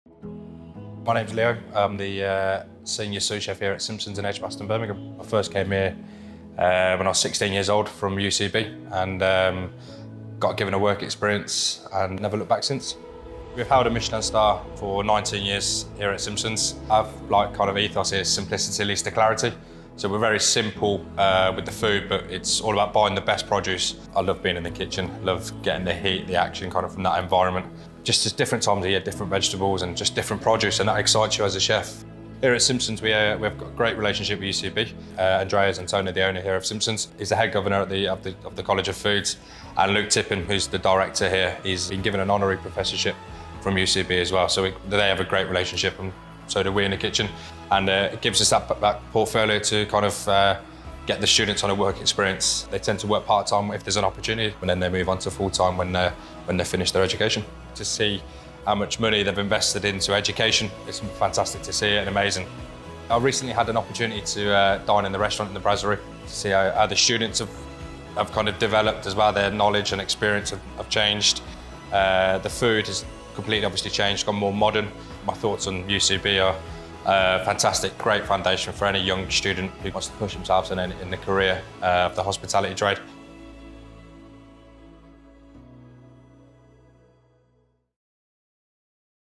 My name's Leo. I'm the senior sous chef here at Simpsons in Edgbaston, Birmingham. I first came here when I was 16 years old from UCB and got given a work experience and never looked back since. We've held a Michelin Star for 19 years here at Simpsons. Our kind of ethos here is simplicity leads to clarity. So we're very simple with the food, but it's all about buying the best produce. I love being in the kitchen, love getting the heat, the action kind of from that environment. Just at different times of year, different vegetables and just different produce, and that excites you as a chef. Here at Simpsons, we've got a great relationship with UCB. Andreas Antonio, the owner here of Simpsons, is the head governor of the College of Foods, and Luke Tippin, who's the director here, he's been given an honorary professorship from UCB as well. So they have a great relationship, and so do we in the kitchen. And it gives us that portfolio to kind of get the students on a work experience. They tend to work part-time if there's an opportunity, and then they move on to full-time when they finish their education. To see how much money they've invested into education, it's fantastic to see it and amazing. I recently had an opportunity to dine in the restaurant in the brasserie to see how the students have kind of developed as well. Their knowledge and experience have changed. The food has completely obviously changed, gone more modern. My thoughts on UCB are fantastic, great foundation for any young student who wants to push themselves in the career of the hospitality trade.